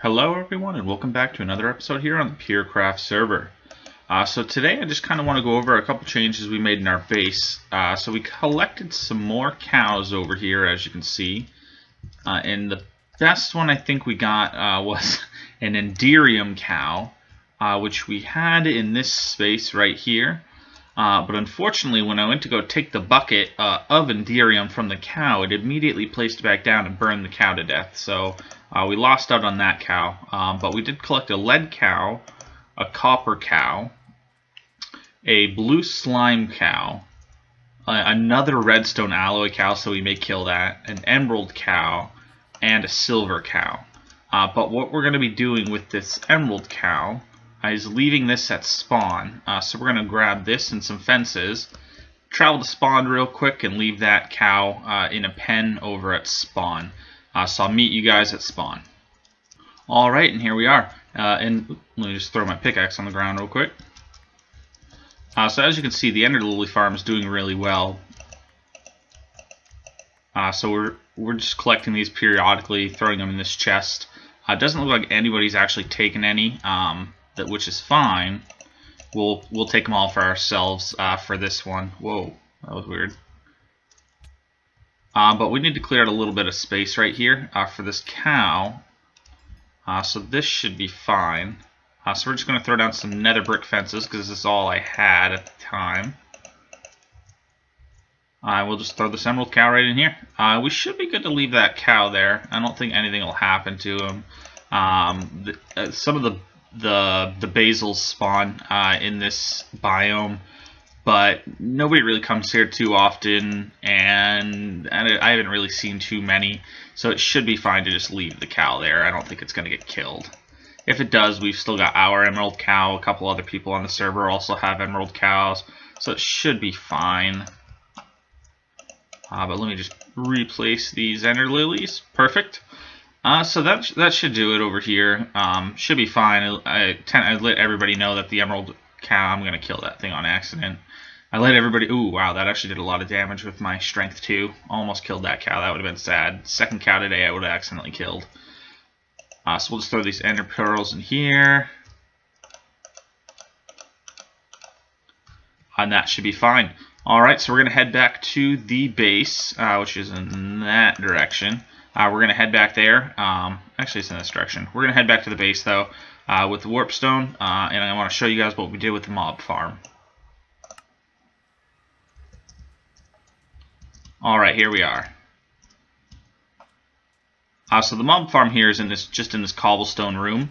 Hello everyone and welcome back to another episode here on the PeerCraft server. So today I just kind of want to go over a couple changes we made in our base. So we collected some more cows over here, as you can see. And the best one I think we got was an Enderium cow, which we had in this space right here. But unfortunately, when I went to go take the bucket of Enderium from the cow, it immediately placed it back down and burned the cow to death. So we lost out on that cow. But we did collect a lead cow, a copper cow, a blue slime cow, another redstone alloy cow, so we may kill that, an emerald cow, and a silver cow. But what we're going to be doing with this emerald cow is leaving this at spawn. So we're going to grab this and some fences, travel to spawn real quick, and leave that cow in a pen over at spawn. So I'll meet you guys at spawn. Alright, and here we are. And let me just throw my pickaxe on the ground real quick. So as you can see, the Ender Lily farm is doing really well. So we're just collecting these periodically, throwing them in this chest. It doesn't look like anybody's actually taken any, which is fine. We'll take them all for ourselves for this one. Whoa, that was weird. But we need to clear out a little bit of space right here for this cow. So this should be fine. So we're just going to throw down some nether brick fences because this is all I had at the time. We'll just throw this emerald cow right in here. We should be good to leave that cow there. I don't think anything will happen to him. Some of the basils spawn in this biome, but nobody really comes here too often, and I haven't really seen too many, so it should be fine to just leave the cow there. I don't think it's going to get killed. If it does, we've still got our emerald cow. A couple other people on the server also have emerald cows, so it should be fine. But let me just replace these ender lilies. Perfect. So that should do it over here. Should be fine. I let everybody know that the emerald cow, I'm going to kill that thing on accident. I let everybody... Ooh, wow, that actually did a lot of damage with my strength too. Almost killed that cow. That would have been sad. Second cow today I would have accidentally killed. So we'll just throw these ender pearls in here. And that should be fine. Alright, so we're going to head back to the base, which is in that direction. We're going to head back there. Actually, it's in this direction. We're going to head back to the base, though, with the warp stone, and I want to show you guys what we did with the mob farm. Alright, here we are. So the mob farm here is just in this cobblestone room,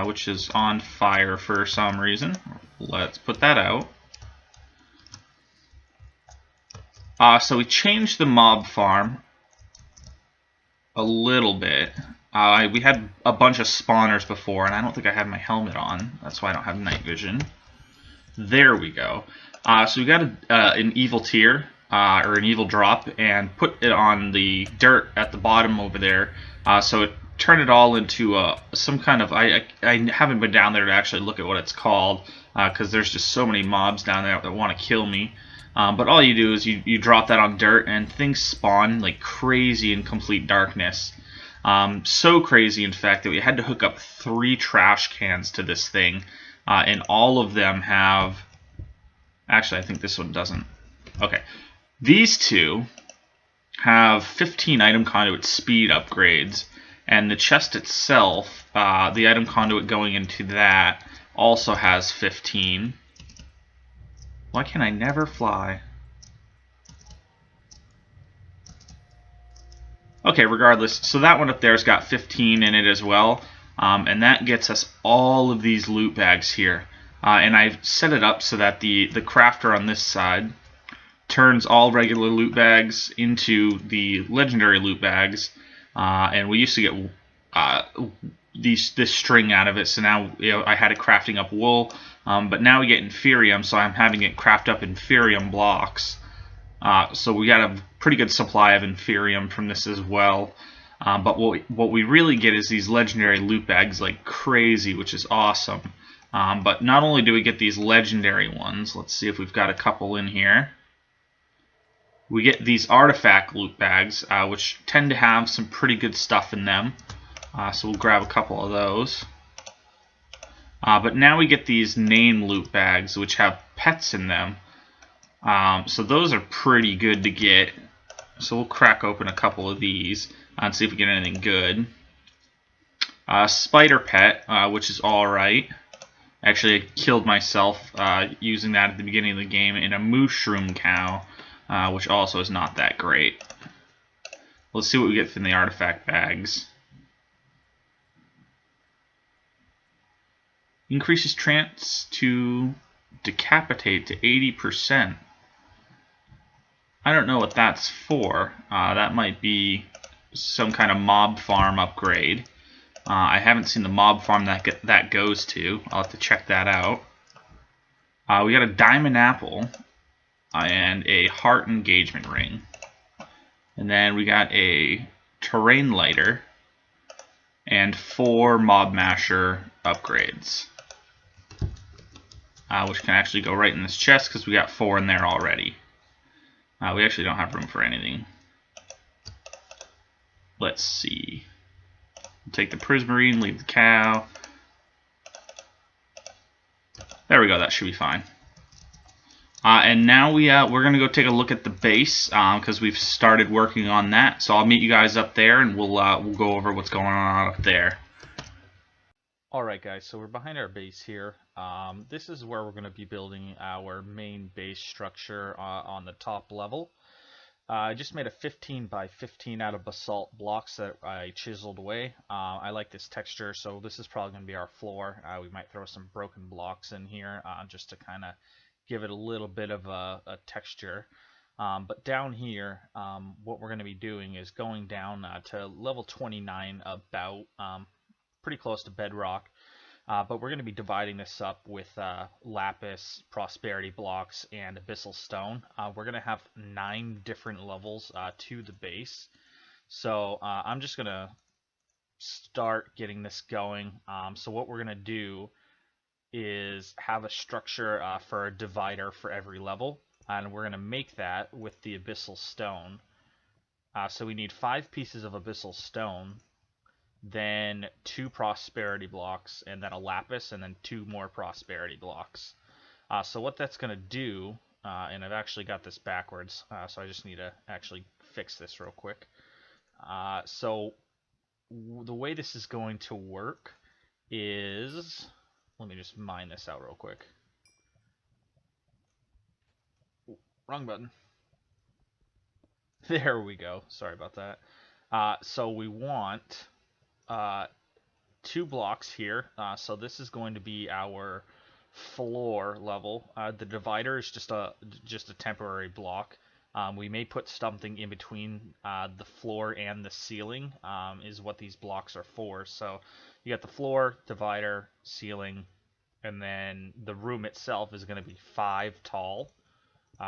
which is on fire for some reason. Let's put that out. So we changed the mob farm a little bit. We had a bunch of spawners before, and I don't think I had my helmet on. That's why I don't have night vision. There we go. So we got an evil tier, or an evil drop, and put it on the dirt at the bottom over there. So it turned it all into some kind of... I haven't been down there to actually look at what it's called, because there's just so many mobs down there that want to kill me. But all you do is you drop that on dirt, and things spawn like crazy in complete darkness. So crazy, in fact, that we had to hook up 3 trash cans to this thing, and all of them have... Actually, I think this one doesn't. Okay. These two have 15 item conduit speed upgrades, and the chest itself, the item conduit going into that, also has 15. Why can I never fly? Okay, regardless, so that one up there's got 15 in it as well, and that gets us all of these loot bags here. And I've set it up so that the crafter on this side turns all regular loot bags into the legendary loot bags, and we used to get this string out of it, so now I had it crafting up wool, but now we get Inferium, so I'm having it craft up Inferium blocks. So we got a pretty good supply of Inferium from this as well. But what we really get is these legendary loot bags like crazy, which is awesome. But not only do we get these legendary ones, let's see if we've got a couple in here. We get these artifact loot bags, which tend to have some pretty good stuff in them. So we'll grab a couple of those. But now we get these name loot bags, which have pets in them. So those are pretty good to get. So we'll crack open a couple of these and see if we get anything good. Spider pet, which is alright. Actually, I killed myself using that at the beginning of the game in a mushroom cow, which also is not that great. Let's see what we get from the artifact bags. Increases chance to decapitate to 80%. I don't know what that's for. That might be some kind of mob farm upgrade. I haven't seen the mob farm that goes to. I'll have to check that out. We got a diamond apple and a heart engagement ring. And then we got a terrain lighter and 4 mob masher upgrades. Which can actually go right in this chest because we got 4 in there already. We actually don't have room for anything. Let's see. We'll take the prismarine, leave the cow. There we go, that should be fine. And now we're going to go take a look at the base because we've started working on that. So I'll meet you guys up there and we'll go over what's going on up there. Alright guys, so we're behind our base here. This is where we're going to be building our main base structure on the top level. I just made a 15 by 15 out of basalt blocks that I chiseled away. I like this texture, so this is probably going to be our floor. We might throw some broken blocks in here just to kind of give it a little bit of a texture. But down here, what we're going to be doing is going down to level 29 about, pretty close to bedrock. But we're going to be dividing this up with lapis, prosperity blocks, and abyssal stone. We're going to have 9 different levels to the base. So I'm just going to start getting this going. So what we're going to do is have a structure for a divider for every level. And we're going to make that with the abyssal stone. So we need 5 pieces of abyssal stone, then 2 prosperity blocks, and then a lapis, and then 2 more prosperity blocks. So what that's going to do, and I've actually got this backwards, so I just need to actually fix this real quick. So the way this is going to work is, let me just mine this out real quick. Ooh, wrong button. There we go. Sorry about that. So we want 2 blocks here. So this is going to be our floor level. The divider is just a temporary block. We may put something in between the floor and the ceiling, is what these blocks are for. So you got the floor, divider, ceiling, and then the room itself is going to be 5 tall.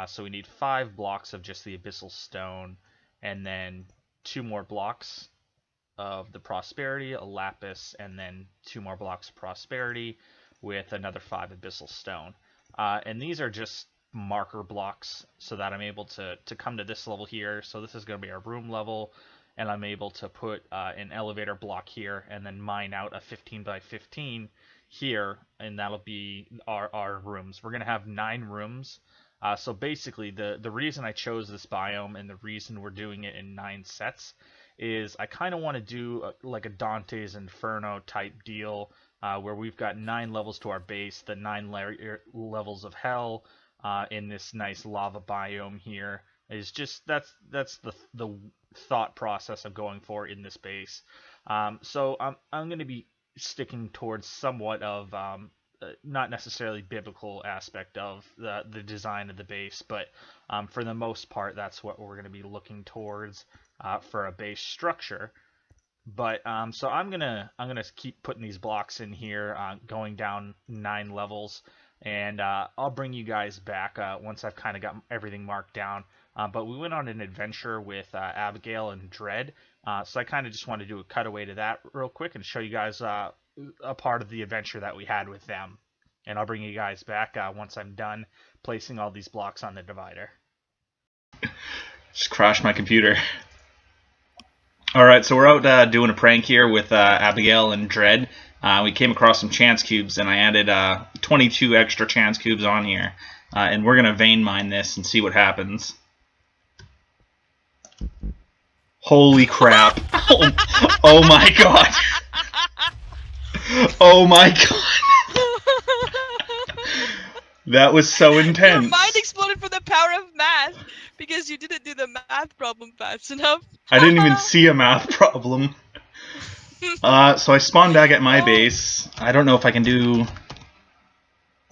So we need 5 blocks of just the abyssal stone, and then 2 more blocks of the prosperity, a lapis, and then 2 more blocks of prosperity with another 5 abyssal stone. And these are just marker blocks so that I'm able to come to this level here. So this is going to be our room level, and I'm able to put an elevator block here and then mine out a 15 by 15 here, and that'll be our rooms. We're going to have 9 rooms. So basically the reason I chose this biome and the reason we're doing it in 9 sets is I kind of want to do like a Dante's Inferno type deal where we've got 9 levels to our base, the 9 levels of hell in this nice lava biome here. Is just that's the thought process I'm going for in this base. So I'm going to be sticking towards somewhat of not necessarily biblical aspect of the design of the base, but for the most part that's what we're going to be looking towards for a base structure. But so I'm gonna keep putting these blocks in here, going down 9 levels, and I'll bring you guys back once I've kind of got everything marked down. But we went on an adventure with Abigail and Dread, so I kind of just want to do a cutaway to that real quick and show you guys a part of the adventure that we had with them. And I'll bring you guys back once I'm done placing all these blocks on the divider. Just crashed my computer. All right, so we're out doing a prank here with Abigail and Dread. We came across some chance cubes, and I added 22 extra chance cubes on here. And we're going to vein mine this and see what happens. Holy crap. Oh my god. Oh my god. That was so intense. Your mind exploded from the power of math because you didn't do the math problem fast enough. I didn't even see a math problem. So I spawned back at my base. I don't know if I can do...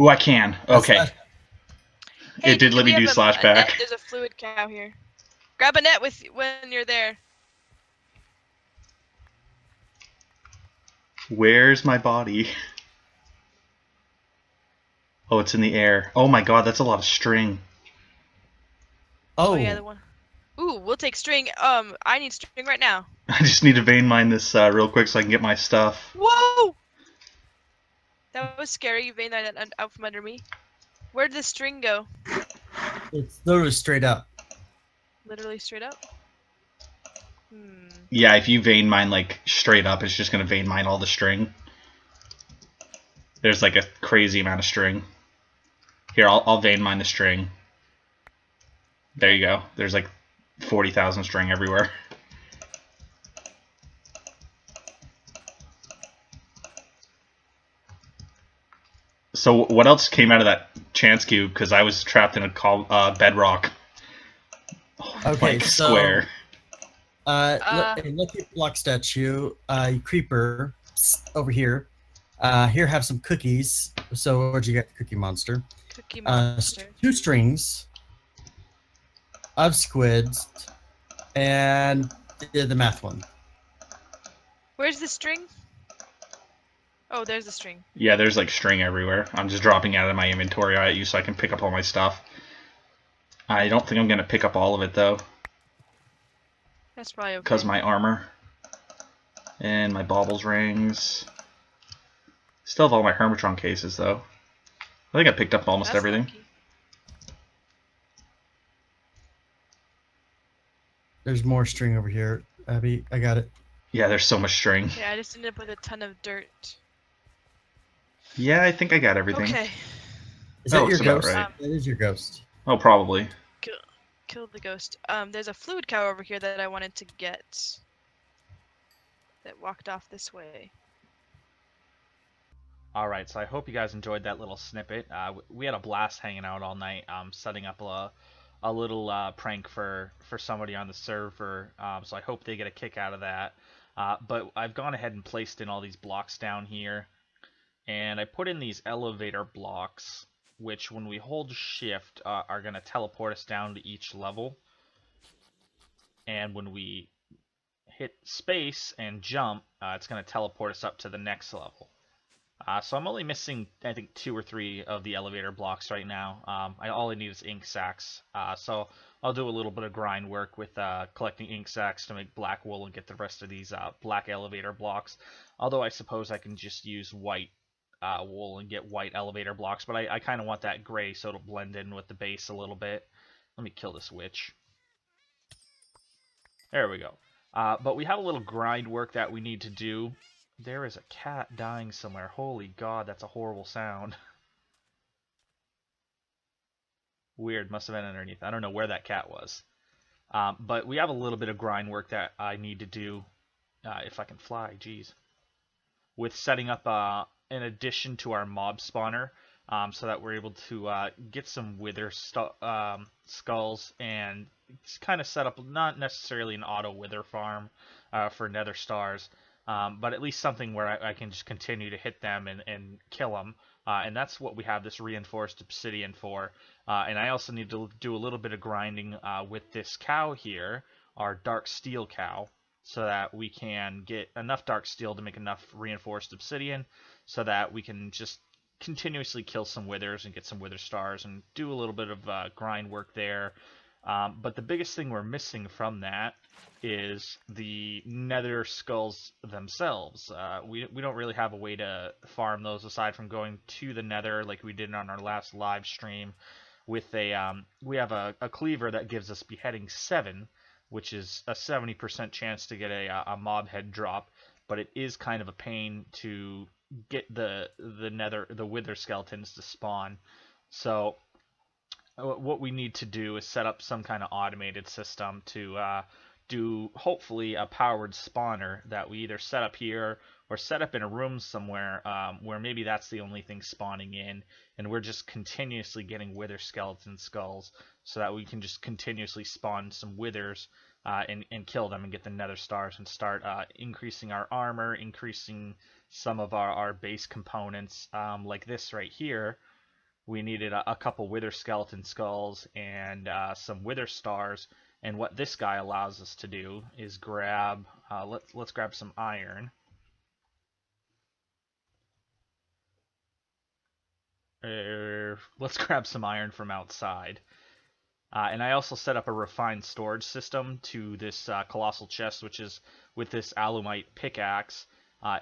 Ooh, I can. Okay. Hey, it did let me do slash back. There's a fluid cow here. Grab a net when you're there. Where's my body? Oh, it's in the air. Oh my god, that's a lot of string. Oh yeah, the one. Ooh, we'll take string. I need string right now. I just need to vein mine this real quick so I can get my stuff. Whoa! That was scary. You veined that out from under me. Where did the string go? It's literally straight up. Literally straight up? Yeah, if you vein mine like straight up, it's just gonna vein mine all the string. There's like a crazy amount of string. Here, I'll vein mine the string. There you go. There's like 40,000 string everywhere. So what else came out of that chance cube? Because I was trapped in a bedrock. Okay, like so square. Lucky block statue, creeper over here. Here have some cookies. So where'd you get, Cookie Monster? Cookie Monster. 2 strings of squids, and the math one. Where's the string? Oh, there's the string. Yeah, there's like string everywhere. I'm just dropping out of my inventory at you so I can pick up all my stuff. I don't think I'm going to pick up all of it though. That's probably okay. Because my armor and my baubles rings. Still have all my Hermitron cases though. I think I picked up almost everything. Lucky. There's more string over here, Abby. I got it. Yeah, there's so much string. Yeah, I just ended up with a ton of dirt. Yeah, I think I got everything. Okay. Is that your about ghost? right. That is your ghost. Oh, probably. Killed the ghost. There's a fluid cow over here that I wanted to get. That walked off this way. Alright, so I hope you guys enjoyed that little snippet. We had a blast hanging out all night, setting up a little prank for somebody on the server, so I hope they get a kick out of that. But I've gone ahead and placed in all these blocks down here, and I put in these elevator blocks, which when we hold shift are going to teleport us down to each level. And when we hit space and jump, it's going to teleport us up to the next level. So I'm only missing, I think, 2 or 3 of the elevator blocks right now. All I need is ink sacks. So I'll do a little bit of grind work with collecting ink sacks to make black wool and get the rest of these black elevator blocks. Although I suppose I can just use white wool and get white elevator blocks. But I kind of want that gray so it'll blend in with the base a little bit. Let me kill this witch. There we go. But we have a little grind work that we need to do. There is a cat dying somewhere. Holy God, that's a horrible sound. Weird, must have been underneath. I don't know where that cat was. But we have a little bit of grind work that I need to do. If I can fly, geez. With setting up an addition to our mob spawner. So that we're able to get some wither skulls and kind of set up not necessarily an auto wither farm for nether stars. But at least something where I can just continue to hit them and kill them. And that's what we have this reinforced obsidian for. And I also need to do a little bit of grinding with this cow here, our dark steel cow, so that we can get enough dark steel to make enough reinforced obsidian so that we can just continuously kill some withers and get some wither stars and do a little bit of grind work there. But the biggest thing we're missing from that is the nether skulls themselves. We don't really have a way to farm those aside from going to the nether like we did on our last live stream with we have a cleaver that gives us beheading 7, which is a 70% chance to get a mob head drop, but it is kind of a pain to get the wither skeletons to spawn. So what we need to do is set up some kind of automated system to do hopefully a powered spawner that we either set up here or set up in a room somewhere where maybe that's the only thing spawning in, and we're just continuously getting wither skeleton skulls so that we can just continuously spawn some withers and kill them and get the nether stars and start increasing our armor, increasing some of our base components, like this right here. We needed a couple wither skeleton skulls and some wither stars. And what this guy allows us to do is grab, let's grab some iron. Let's grab some iron from outside. And I also set up a refined storage system to this colossal chest, which is with this alumite pickaxe.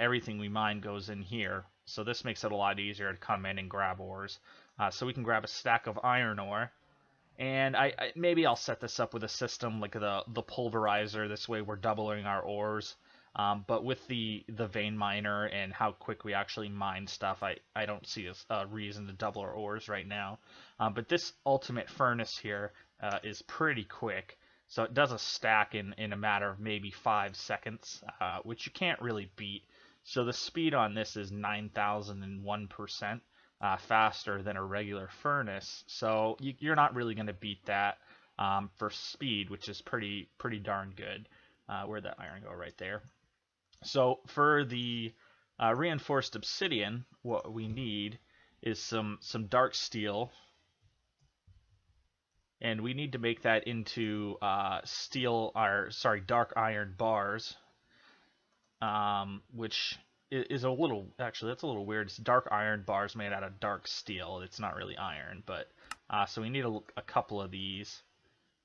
Everything we mine goes in here. So this makes it a lot easier to come in and grab ores. So we can grab a stack of iron ore. And maybe I'll set this up with a system like the pulverizer. This way we're doubling our ores. But with the vein miner and how quick we actually mine stuff, I don't see a reason to double our ores right now. But this ultimate furnace here is pretty quick. So it does a stack in a matter of maybe 5 seconds, which you can't really beat. So the speed on this is 9,001%. Faster than a regular furnace, so you're not really going to beat that for speed, which is pretty darn good. Where'd that iron go? Right there. So for the reinforced obsidian, what we need is some dark steel, and we need to make that into dark iron bars, which is a little, actually that's a little weird. It's dark iron bars made out of dark steel. It's not really iron, but so we need a couple of these,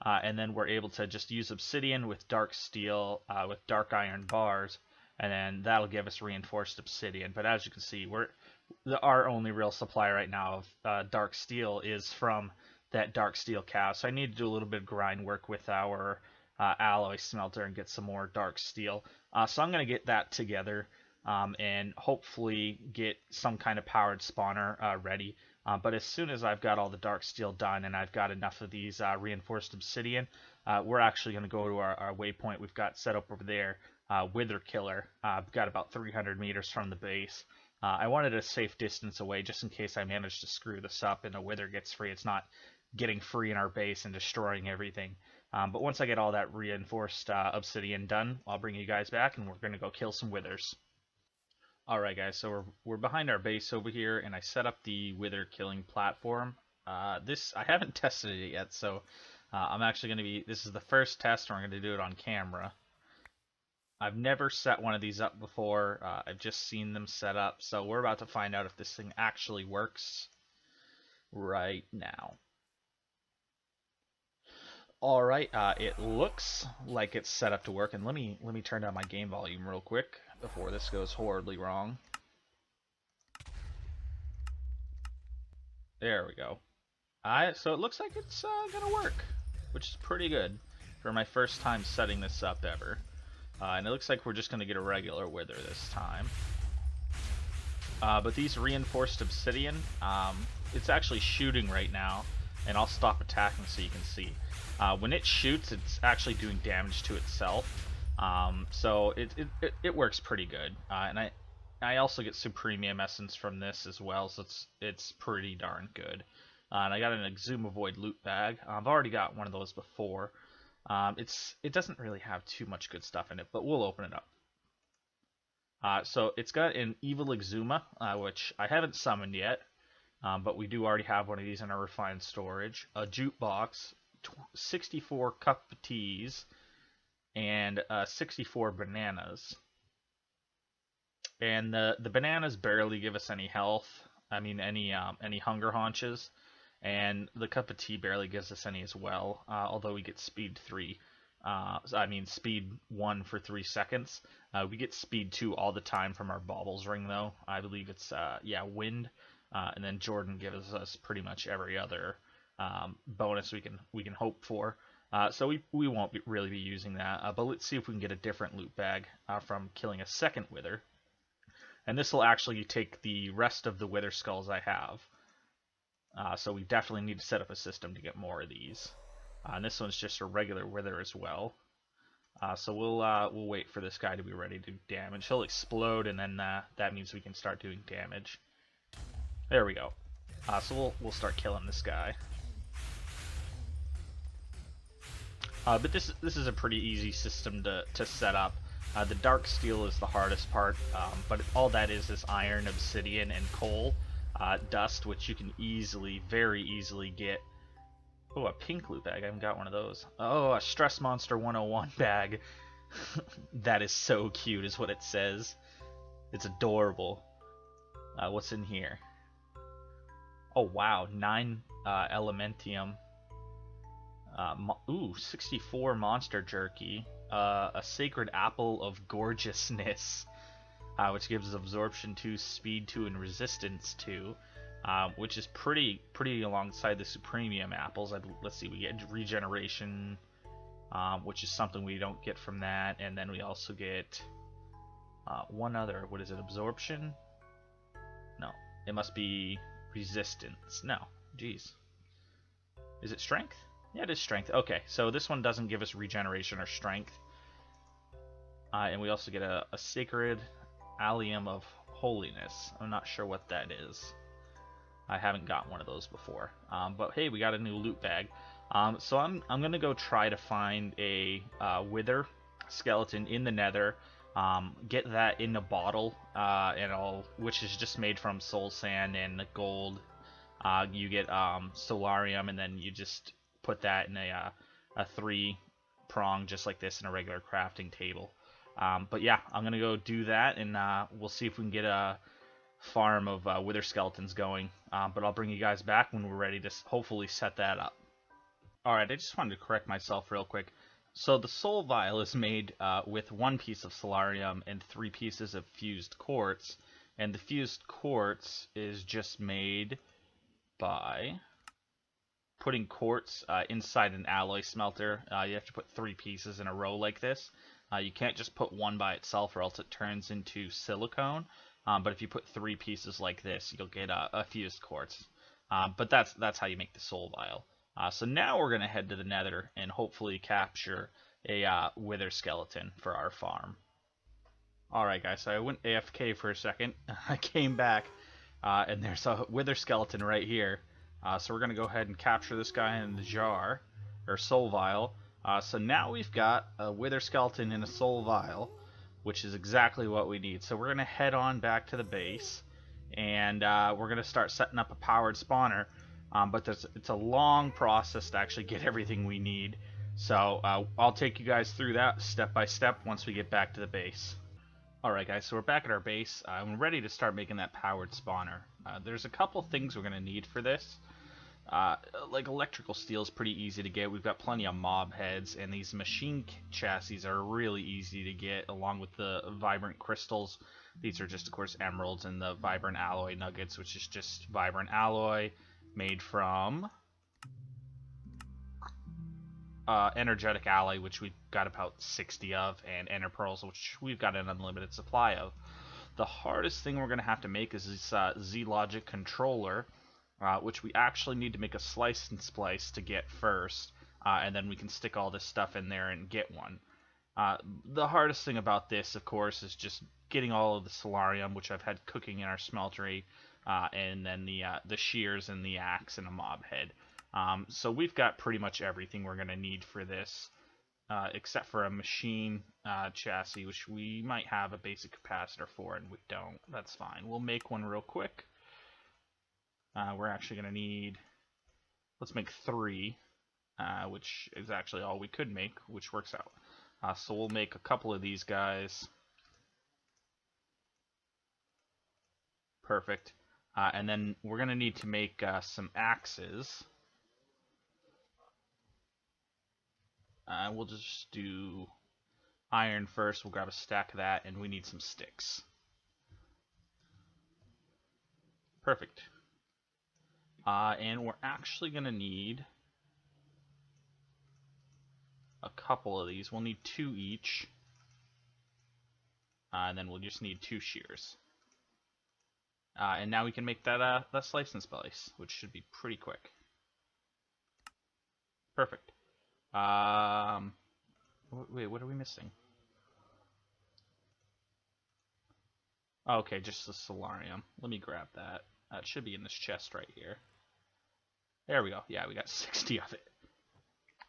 and then we're able to just use obsidian with dark steel with dark iron bars, and then that'll give us reinforced obsidian. But as you can see, our only real supply right now of dark steel is from that dark steel cow. So I need to do a little bit of grind work with our alloy smelter and get some more dark steel. So I'm going to get that together. And hopefully get some kind of powered spawner ready. But as soon as I've got all the dark steel done and I've got enough of these reinforced obsidian, we're actually going to go to our waypoint we've got set up over there, Wither Killer. We've got about 300 meters from the base. I wanted a safe distance away just in case I manage to screw this up and a wither gets free. It's not getting free in our base and destroying everything. But once I get all that reinforced obsidian done, I'll bring you guys back and we're going to go kill some withers. Alright guys, so we're behind our base over here, and I set up the wither killing platform. I haven't tested it yet, so I'm actually going to be, this is the first test, and we're going to do it on camera. I've never set one of these up before, I've just seen them set up, so we're about to find out if this thing actually works right now. Alright, it looks like it's set up to work, and let me turn down my game volume real quick before this goes horribly wrong. There we go. So it looks like it's gonna work, which is pretty good for my first time setting this up ever. And it looks like we're just gonna get a regular wither this time. But these reinforced obsidian, it's actually shooting right now, and I'll stop attacking so you can see. When it shoots, it's actually doing damage to itself. So it works pretty good, and I also get some premium essence from this as well, so it's pretty darn good. And I got an Exuma Void loot bag. I've already got one of those before. It doesn't really have too much good stuff in it, but we'll open it up. So it's got an Evil Exuma, which I haven't summoned yet, but we do already have one of these in our refined storage. A jukebox, 64 cup of teas, and 64 bananas. And the bananas barely give us any health. I mean, any hunger haunches. And the cup of tea barely gives us any as well. Although we get speed 3. Speed 1 for 3 seconds. We get speed 2 all the time from our baubles ring, though. I believe it's wind. And then Jordan gives us pretty much every other bonus we can hope for. So we won't really be using that, but let's see if we can get a different loot bag from killing a second wither. And this will actually take the rest of the wither skulls I have. So we definitely need to set up a system to get more of these. And this one's just a regular wither as well. So we'll wait for this guy to be ready to do damage. He'll explode, and then that means we can start doing damage. There we go. So we'll start killing this guy. But this is a pretty easy system to set up. The dark steel is the hardest part, but all that is iron, obsidian, and coal dust, which you can very easily get. Oh, a pink loot bag. I haven't got one of those. Oh, a Stress Monster 101 bag. That is so cute, is what it says. It's adorable. What's in here? Oh, wow. 9 elementium. 64 monster jerky. A sacred apple of gorgeousness, which gives absorption 2, speed 2, and resistance 2. Which is pretty alongside the Supremium apples. Let's see, we get regeneration, which is something we don't get from that, and then we also get one other. What is it? Absorption? No, it must be resistance. No, jeez. Is it strength? Yeah, it is strength. Okay, so this one doesn't give us regeneration or strength, and we also get a sacred allium of holiness. I'm not sure what that is. I haven't got one of those before, but hey, we got a new loot bag. So I'm gonna go try to find a wither skeleton in the Nether, get that in a bottle, which is just made from soul sand and gold. You get solarium, and then you just put that in a 3-prong just like this in a regular crafting table. But yeah, I'm gonna go do that, and we'll see if we can get a farm of wither skeletons going, but I'll bring you guys back when we're ready to hopefully set that up. Alright, I just wanted to correct myself real quick. So the soul vial is made with 1 piece of solarium and 3 pieces of fused quartz, and the fused quartz is just made by putting quartz inside an alloy smelter. You have to put 3 pieces in a row like this. You can't just put one by itself, or else it turns into silicone. But if you put 3 pieces like this, you'll get a fused quartz. But that's how you make the soul vial. So now we're gonna head to the Nether and hopefully capture a wither skeleton for our farm. Alright guys, so I went AFK for a second. I came back, and there's a wither skeleton right here. So we're gonna go ahead and capture this guy in the jar, or soul vial. So now we've got a wither skeleton in a soul vial, which is exactly what we need. So we're going to head on back to the base, and we're going to start setting up a powered spawner, but it's a long process to actually get everything we need. So I'll take you guys through that step by step once we get back to the base. Alright guys, so we're back at our base. I'm ready to start making that powered spawner. There's a couple things we're going to need for this. Like electrical steel is pretty easy to get. We've got plenty of mob heads, and these machine chassis are really easy to get, along with the vibrant crystals. These are just, of course, emeralds, and the vibrant alloy nuggets, which is just vibrant alloy made from energetic alloy, which we've got about 60 of, and ender pearls, which we've got an unlimited supply of. The hardest thing we're going to have to make is this Z-Logic controller, which we actually need to make a slice and splice to get first, and then we can stick all this stuff in there and get one. The hardest thing about this, of course, is just getting all of the solarium, which I've had cooking in our smeltery, and then the shears and the axe and a mob head. So we've got pretty much everything we're going to need for this, except for a machine chassis, which we might have a basic capacitor for, and we don't. That's fine. We'll make one real quick. We're actually going to need, let's make 3, which is actually all we could make, which works out. So we'll make a couple of these guys. Perfect. And then we're going to need to make some axes. We'll just do iron first. We'll grab a stack of that, and we need some sticks. Perfect. And we're actually going to need a couple of these. We'll need 2 each. And then we'll just need 2 shears. And now we can make that slice and splice, which should be pretty quick. Perfect. Wait, what are we missing? Okay, just the solarium. Let me grab that. It should be in this chest right here. There we go. Yeah, we got 60 of it.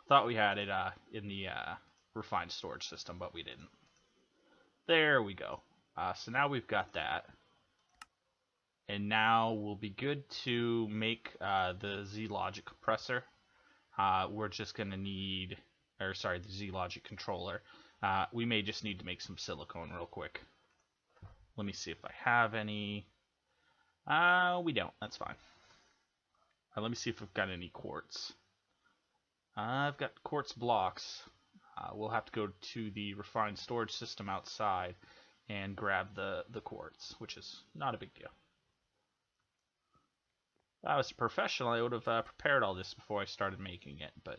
Thought we had it in the refined storage system, but we didn't. There we go. So now we've got that. And now we'll be good to make the Z-Logic compressor. We're just going to need, or sorry, the Z-Logic controller. We may just need to make some silicone real quick. Let me see if I have any. We don't. That's fine. Let me see if I've got any quartz. I've got quartz blocks. We'll have to go to the refined storage system outside and grab the quartz, which is not a big deal. If I was a professional, I would have prepared all this before I started making it, but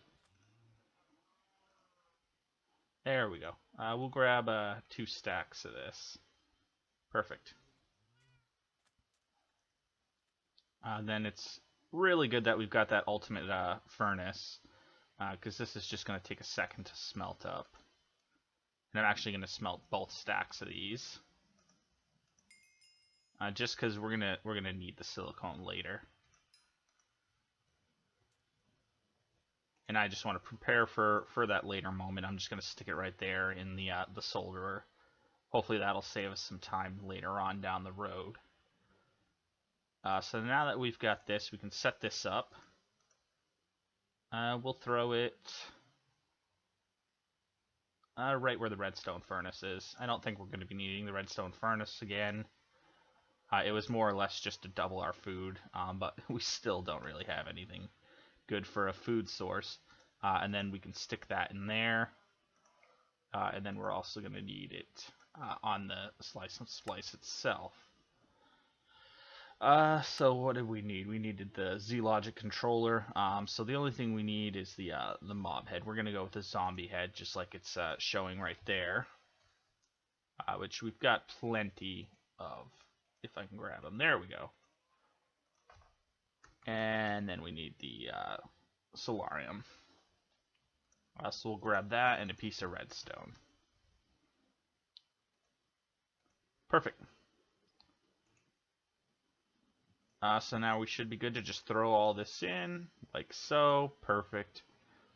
there we go. We'll grab 2 stacks of this. Perfect. Then it's really good that we've got that ultimate furnace, because this is just going to take a second to smelt up. And I'm actually going to smelt both stacks of these, just because we're gonna need the silicone later. And I just want to prepare for that later moment. I'm just going to stick it right there in the solderer. Hopefully that'll save us some time later on down the road. So now that we've got this, we can set this up. We'll throw it right where the redstone furnace is. I don't think we're going to be needing the redstone furnace again. It was more or less just to double our food, but we still don't really have anything good for a food source. And then we can stick that in there. And then we're also going to need it on the slice and splice itself. So what did we need? We needed the Z-Logic controller. So the only thing we need is the mob head. We're going to go with the zombie head, just like it's showing right there. Which we've got plenty of, if I can grab them. There we go. And then we need the solarium. So we'll grab that and a piece of redstone. Perfect. So now we should be good to just throw all this in, like so. Perfect.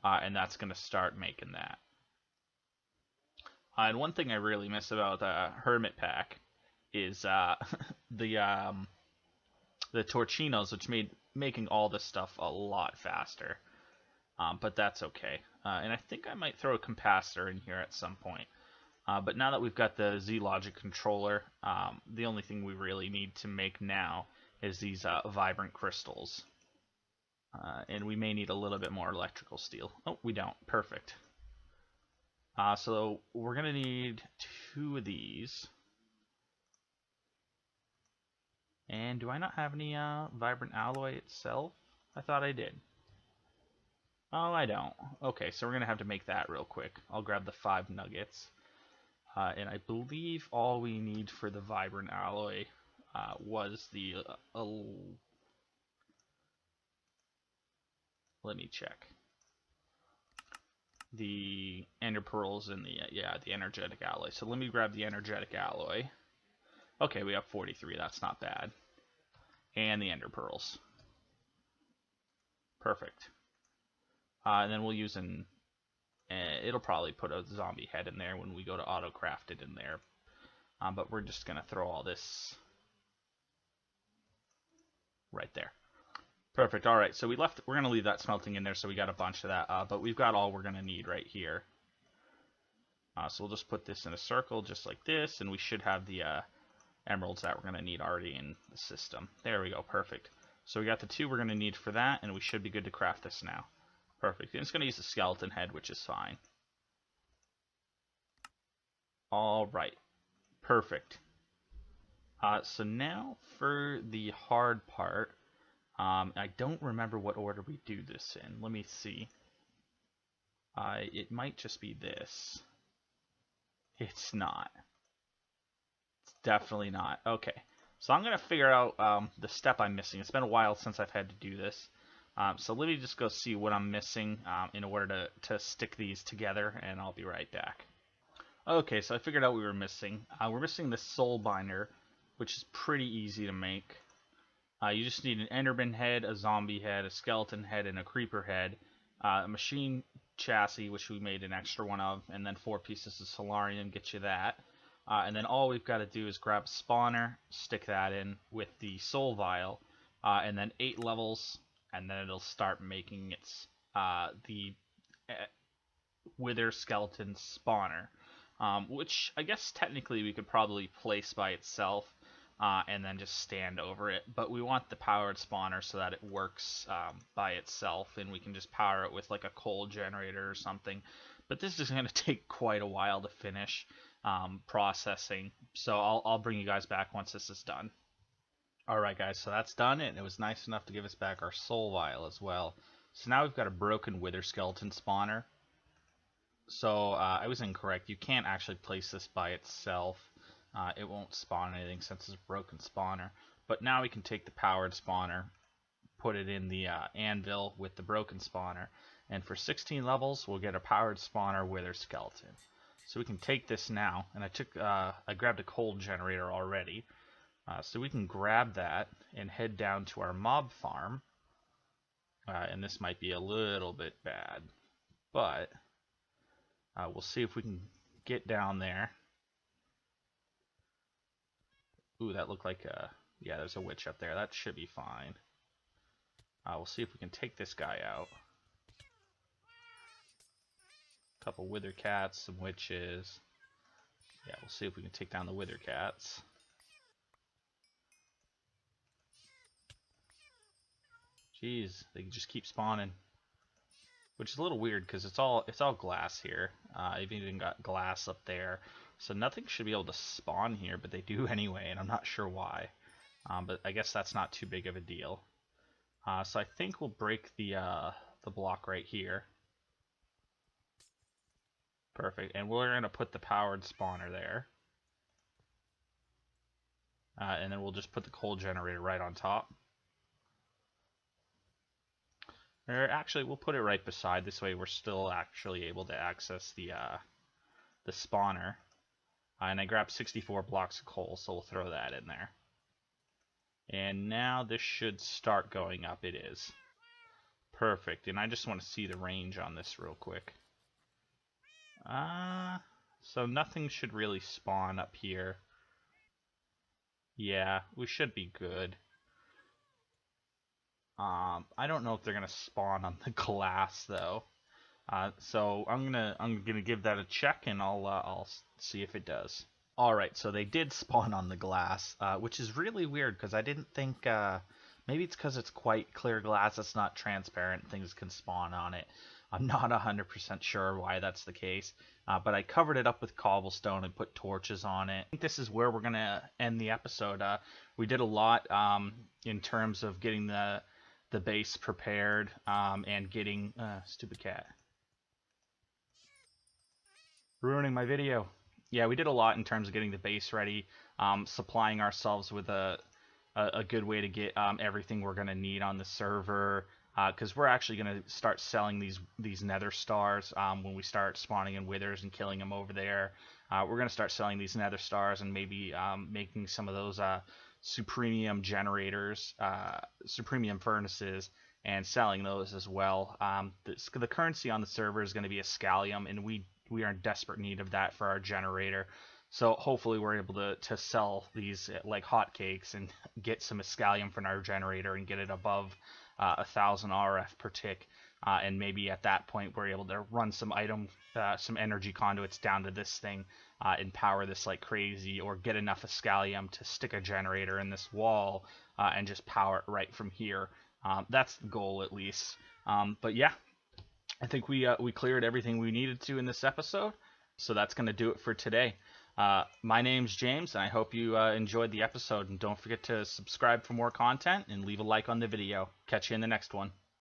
And that's going to start making that. And one thing I really miss about Hermit Pack is the torchinos, which made making all this stuff a lot faster. But that's okay. And I think I might throw a capacitor in here at some point. But now that we've got the Z-Logic controller, the only thing we really need to make now is these vibrant crystals. And we may need a little bit more electrical steel. Oh, we don't. Perfect. So we're going to need 2 of these. And do I not have any vibrant alloy itself? I thought I did. Oh, I don't. Okay, so we're going to have to make that real quick. I'll grab the 5 nuggets. And I believe all we need for the vibrant alloy was the... let me check. The ender pearls and the energetic alloy. So let me grab the energetic alloy. Okay, we have 43. That's not bad. And the ender pearls. Perfect. And then we'll use an... it'll probably put a zombie head in there when we go to auto-craft it in there. But we're just going to throw all this right there. Perfect. All right, so we're going to leave that smelting in there, so we got a bunch of that. But we've got all we're going to need right here. So we'll just put this in a circle just like this, and we should have the emeralds that we're going to need already in the system. There we go. Perfect. So we got the 2 we're going to need for that, and we should be good to craft this now. Perfect. And it's going to use the skeleton head, which is fine. All right. Perfect. So now for the hard part. I don't remember what order we do this in. Let me see. It might just be this. It's not. It's definitely not. Okay. So I'm going to figure out the step I'm missing. It's been a while since I've had to do this. So let me just go see what I'm missing in order to stick these together, and I'll be right back. Okay, so I figured out what we were missing. We're missing the soul binder, which is pretty easy to make. You just need an enderman head, a zombie head, a skeleton head, and a creeper head. A machine chassis, which we made an extra one of, and then 4 pieces of solarium get you that. And then all we've got to do is grab a spawner, stick that in with the soul vial, and then 8 levels, and then it'll start making its the wither skeleton spawner, which I guess technically we could probably place by itself. And then just stand over it. But we want the powered spawner so that it works by itself, and we can just power it with like a coal generator or something. But this is going to take quite a while to finish processing, so I'll bring you guys back once this is done. Alright guys, so that's done, and it was nice enough to give us back our soul vial as well. So now we've got a broken wither skeleton spawner. So I was incorrect. You can't actually place this by itself. It won't spawn anything since it's a broken spawner. But now we can take the powered spawner, put it in the anvil with the broken spawner, and for 16 levels we'll get a powered spawner wither skeleton. So we can take this now, and I grabbed a coal generator already, so we can grab that and head down to our mob farm. And this might be a little bit bad, but we'll see if we can get down there. Ooh, that looked like yeah, there's a witch up there. That should be fine. We'll see if we can take this guy out. A couple wither cats, some witches. Yeah, we'll see if we can take down the wither cats. Jeez, they just keep spawning, which is a little weird because it's all glass here. I've even got glass up there. So nothing should be able to spawn here, but they do anyway, and I'm not sure why. But I guess that's not too big of a deal. So I think we'll break the block right here. Perfect, and we're going to put the powered spawner there. And then we'll just put the coal generator right on top. Or actually, we'll put it right beside. This way we're still actually able to access the spawner. And I grabbed 64 blocks of coal, so we'll throw that in there. And now this should start going up. It is. Perfect. And I just want to see the range on this real quick. So nothing should really spawn up here. Yeah, we should be good. I don't know if they're gonna spawn on the glass though. So I'm gonna give that a check, and I'll see if it does. All right, so they did spawn on the glass, which is really weird because I didn't think. Maybe it's because it's quite clear glass. It's not transparent. Things can spawn on it. I'm not 100% sure why that's the case, but I covered it up with cobblestone and put torches on it. I think this is where we're gonna end the episode. We did a lot in terms of getting the base prepared and getting stupid cat ruining my video. Yeah, we did a lot in terms of getting the base ready, supplying ourselves with a good way to get everything we're gonna need on the server, because we're actually gonna start selling these nether stars when we start spawning in withers and killing them over there. We're gonna start selling these nether stars and maybe making some of those supremium generators, supremium furnaces, and selling those as well. The currency on the server is going to be a scallium, and we are in desperate need of that for our generator. So hopefully we're able to sell these like hotcakes and get some scallium from our generator and get it above 1,000 RF per tick. And maybe at that point we're able to run some energy conduits down to this thing and power this like crazy, or get enough scallium to stick a generator in this wall and just power it right from here. That's the goal, at least. But yeah, I think we cleared everything we needed to in this episode, so that's going to do it for today. My name's James, and I hope you enjoyed the episode, and don't forget to subscribe for more content and leave a like on the video. Catch you in the next one.